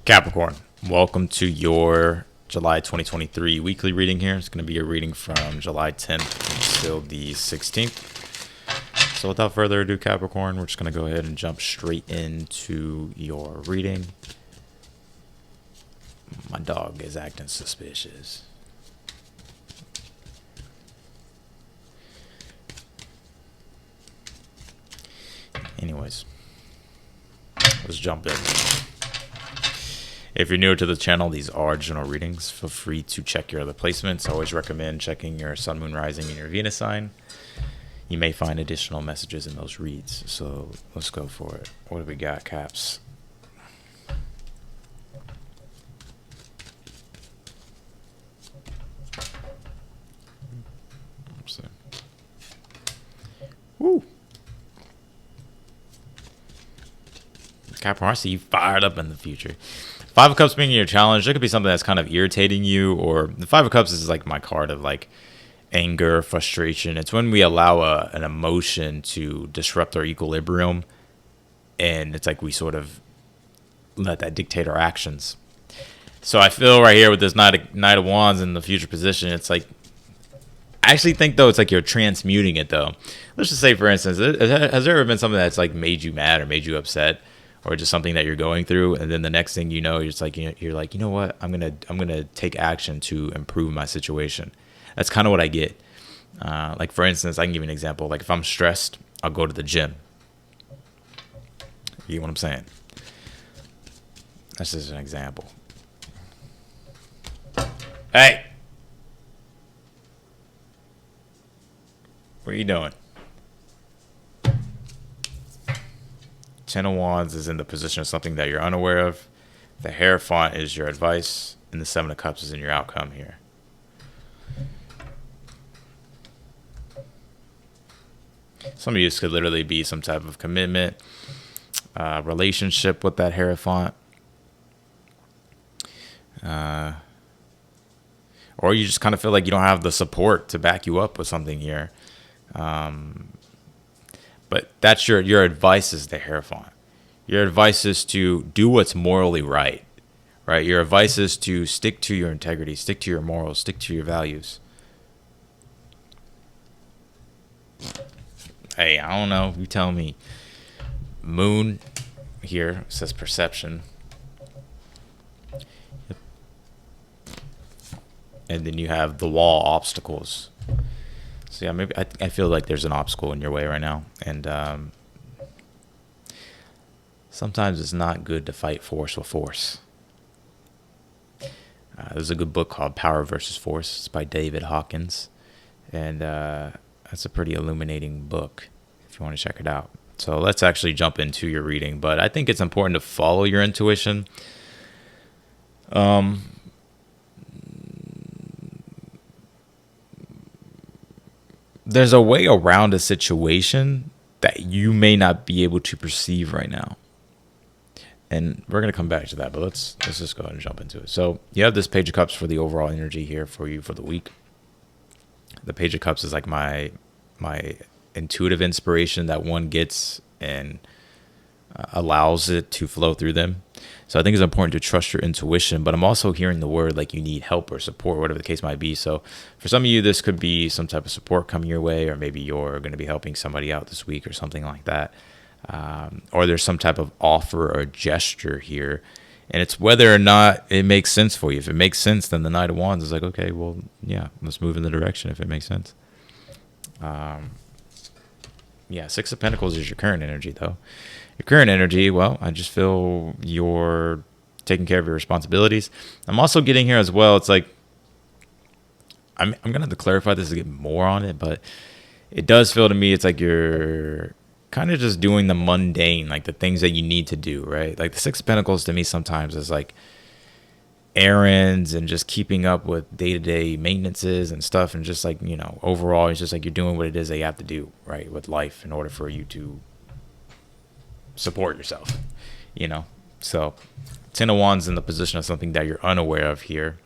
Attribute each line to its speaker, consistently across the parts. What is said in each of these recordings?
Speaker 1: Capricorn, welcome to your July 2023 weekly reading here. It's going to be a reading from July 10th until the 16th. So without further ado, Capricorn, we're just going to go ahead and jump straight into your reading. My dog is acting suspicious. Anyways, let's jump in. If you're new to the channel, these are general readings. Feel free to check your other placements. I always recommend checking your sun, moon, rising, and your Venus sign. You may find additional messages in those reads. So let's go for it. What do we got, Caps? Woo! Capricorn, I see you fired up in the future. Five of Cups being your challenge, there could be something that's kind of irritating you, or the Five of Cups is like my card of like anger, frustration. It's when we allow an emotion to disrupt our equilibrium, and it's like we sort of let that dictate our actions. So I feel right here with this Knight of Wands in the future position, it's like, I actually think though it's like you're transmuting it though. Let's just say, for instance, has there ever been something that's like made you mad or made you upset, or just something that you're going through, and then the next thing you know, you're just like, you're like, you know what, I'm gonna take action to improve my situation. That's kind of what I get. Like for instance, I can give you an example. Like if I'm stressed, I'll go to the gym. You get what I'm saying? That's just an example. Hey, what are you doing? Ten of Wands is in the position of something that you're unaware of. The Hierophant is your advice, and the Seven of Cups is in your outcome here. Some of you could literally be some type of commitment, relationship with that Hierophant. Or you just kind of feel like you don't have the support to back you up with something here. But that's your advice is the Hierophant. Your advice is to do what's morally right? Your advice is to stick to your integrity, stick to your morals, stick to your values. Hey, I don't know. You tell me. Moon here says perception. And then you have the wall, obstacles. So yeah, maybe I feel like there's an obstacle in your way right now, and sometimes it's not good to fight force with force. There's a good book called Power versus Force. It's by David Hawkins, and that's a pretty illuminating book if you want to check it out. So let's actually jump into your reading, but I think it's important to follow your intuition. There's a way around a situation that you may not be able to perceive right now. And we're going to come back to that, but let's just go ahead and jump into it. So you have this Page of Cups for the overall energy here for you for the week. The Page of Cups is like my intuitive inspiration that one gets and allows it to flow through them. So I think it's important to trust your intuition, but I'm also hearing the word like you need help or support, whatever the case might be. So for some of you, this could be some type of support coming your way, or maybe you're going to be helping somebody out this week or something like that. Or there's some type of offer or gesture here, and it's whether or not it makes sense for you. If it makes sense, then the Knight of Wands is like, okay, well, yeah, let's move in the direction if it makes sense. Yeah, Six of Pentacles is your current energy, though. Your current energy, well, I just feel you're taking care of your responsibilities. I'm also getting here as well. It's like, I'm going to have to clarify this to get more on it, but it does feel to me it's like you're kind of just doing the mundane, like the things that you need to do, right? Like the Six of Pentacles to me sometimes is like errands and just keeping up with day-to-day maintenances and stuff, and just like, overall it's just like you're doing what it is that you have to do, right, with life in order for you to support yourself, So Ten of Wands in the position of something that you're unaware of here.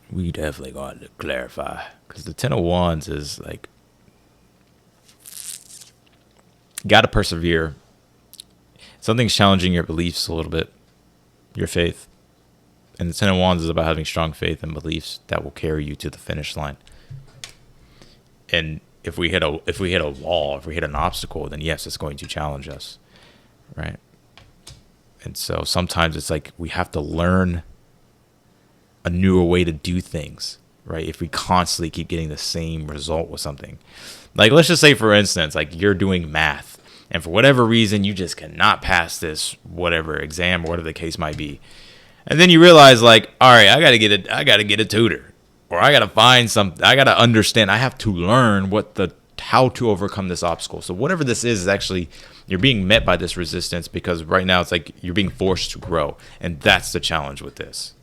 Speaker 1: We definitely got to clarify, because the Ten of Wands is like, you got to persevere. Something's challenging your beliefs a little bit, your faith. And the Ten of Wands is about having strong faith and beliefs that will carry you to the finish line. And if we hit a wall, if we hit an obstacle, then yes, it's going to challenge us, right? And so sometimes it's like we have to learn a newer way to do things, right? If we constantly keep getting the same result with something. Like, let's just say, for instance, like you're doing math, and for whatever reason, you just cannot pass this whatever exam or whatever the case might be. And then you realize, like, all right, I gotta get a tutor, or I gotta find something. I gotta understand. I have to learn how to overcome this obstacle. So whatever this is actually, you're being met by this resistance, because right now it's like you're being forced to grow, and that's the challenge with this.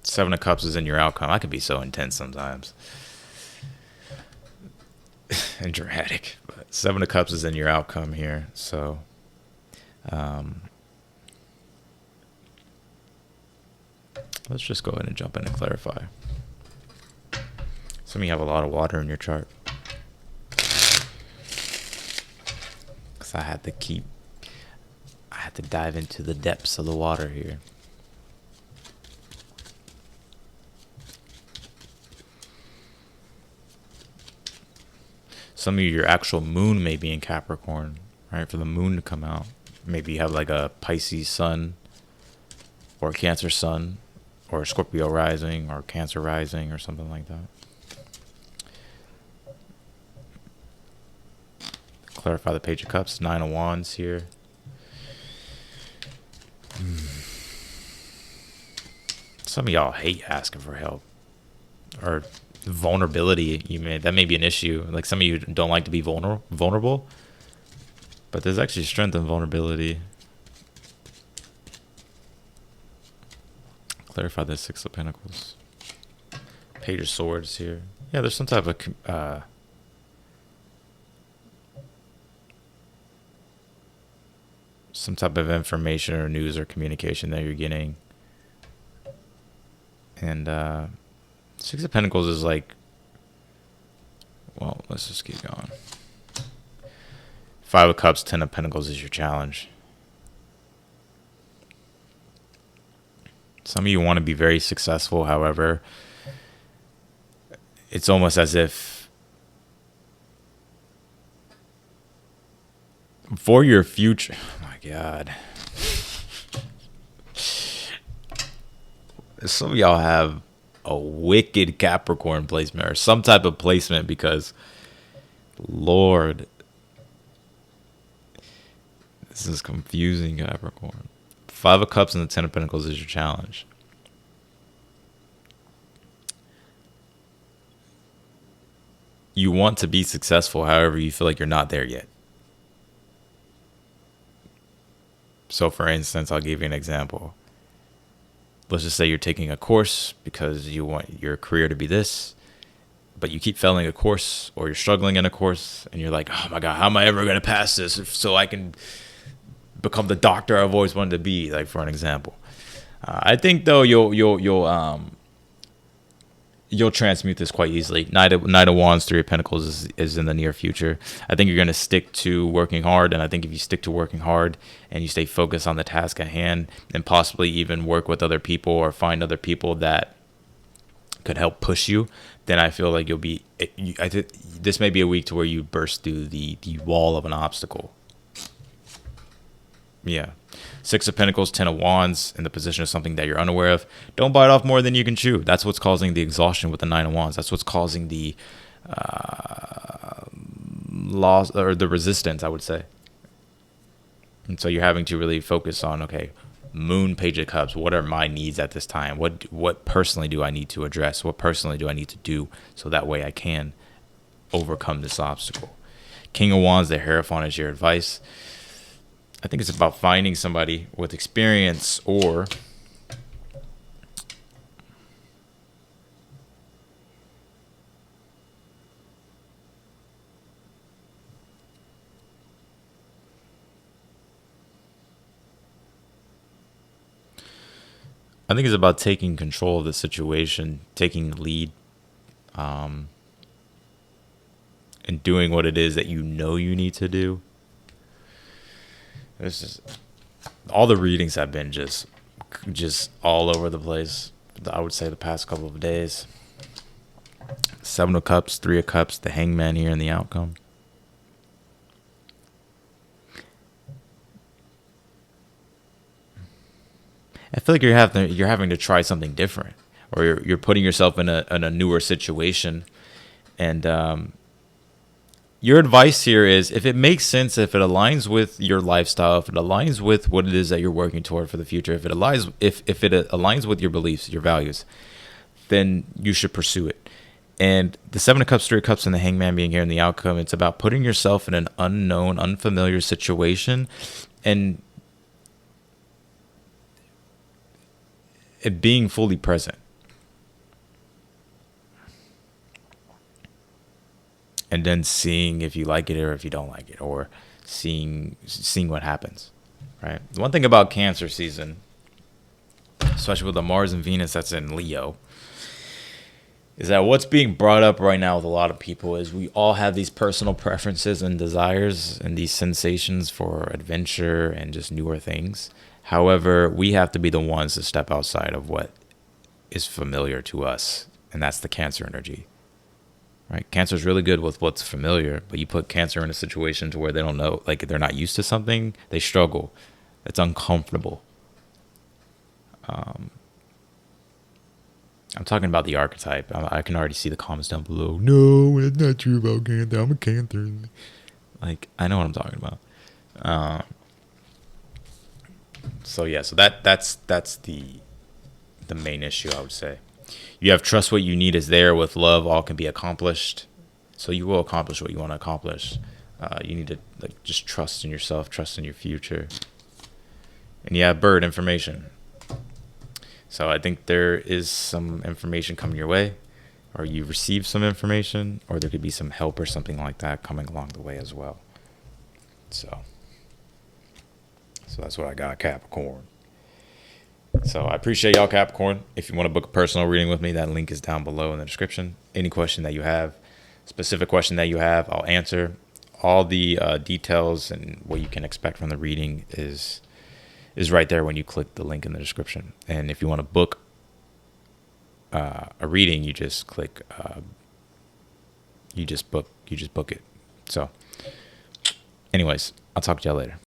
Speaker 1: Seven of Cups is in your outcome. I can be so intense sometimes and dramatic, but Seven of Cups is in your outcome here. So let's just go ahead and jump in and clarify. Some of you have a lot of water in your chart, because I had to dive into the depths of the water here. Some of you, your actual moon may be in Capricorn, right? For the moon to come out, maybe you have like a Pisces sun, or a Cancer sun, or a Scorpio rising, or Cancer rising, or something like that. Clarify the Page of Cups, Nine of Wands here. Some of y'all hate asking for help, or vulnerability. That may be an issue. Like, some of you don't like to be vulnerable, but there's actually strength in vulnerability. Clarify the Six of Pentacles, Page of Swords here. Yeah, there's some type of information or news or communication that you're getting. And Six of Pentacles is like, well, let's just keep going. Five of Cups, Ten of Pentacles is your challenge. Some of you want to be very successful. However, it's almost as if for your future, oh my God. Some of y'all have a wicked Capricorn placement, or some type of placement, because Lord, this is confusing, Capricorn. Five of Cups and the Ten of Pentacles is your challenge. You want to be successful, however, you feel like you're not there yet. So, for instance, I'll give you an example. Let's just say you're taking a course because you want your career to be this, but you keep failing a course, or you're struggling in a course, and you're like, oh my God, how am I ever going to pass this so I can become the doctor I've always wanted to be, like, for an example. I think, though, you'll transmute this quite easily. Knight of Wands, Three of Pentacles is in the near future. I think you're going to stick to working hard, and I think if you stick to working hard and you stay focused on the task at hand, and possibly even work with other people or find other people that could help push you, then I feel like this may be a week to where you burst through the wall of an obstacle. Yeah. Six of Pentacles, Ten of Wands in the position of something that you're unaware of. Don't bite off more than you can chew. That's what's causing the exhaustion with the Nine of Wands. That's what's causing the loss, or the resistance, I would say. And so you're having to really focus on, okay, Moon, Page of Cups, what are my needs at this time? What personally do I need to address? What personally do I need to do so that way I can overcome this obstacle? King of Wands, the Hierophant is your advice. I think it's about finding somebody with experience, or I think it's about taking control of the situation, taking the lead, and doing what it is that you know you need to do. It's just all the readings have been just all over the place. I would say the past couple of days. Seven of Cups, Three of Cups, the Hangman here in the outcome. I feel like you're having to try something different, or you're putting yourself in a newer situation. And your advice here is, if it makes sense, if it aligns with your lifestyle, if it aligns with what it is that you're working toward for the future, if it aligns with your beliefs, your values, then you should pursue it. And the Seven of Cups, Three of Cups, and the Hangman being here in the outcome, it's about putting yourself in an unknown, unfamiliar situation, and it being fully present. And then seeing if you like it or if you don't like it, or seeing what happens, right? The one thing about Cancer season, especially with the Mars and Venus that's in Leo, is that what's being brought up right now with a lot of people is we all have these personal preferences and desires and these sensations for adventure and just newer things. However, we have to be the ones to step outside of what is familiar to us, and that's the Cancer energy. Right? Cancer is really good with what's familiar, but you put Cancer in a situation to where they don't know, like they're not used to something, they struggle. It's uncomfortable. I'm talking about the archetype. I can already see the comments down below. No, it's not true about Cancer. I'm a Cancer. Like, I know what I'm talking about. So yeah, so that's the main issue, I would say. You have trust. What you need is there. With love, all can be accomplished. So you will accomplish what you want to accomplish. You need to just trust in yourself, trust in your future. And you have bird information. So I think there is some information coming your way, or you receive some information, or there could be some help or something like that coming along the way as well. So that's what I got, Capricorn. So I appreciate y'all, Capricorn. If you want to book a personal reading with me, that link is down below in the description. Any question that you have, specific question that you have, I'll answer. All the details and what you can expect from the reading is right there when you click the link in the description. And if you want to book a reading, you just click, you just book it. So anyways, I'll talk to y'all later.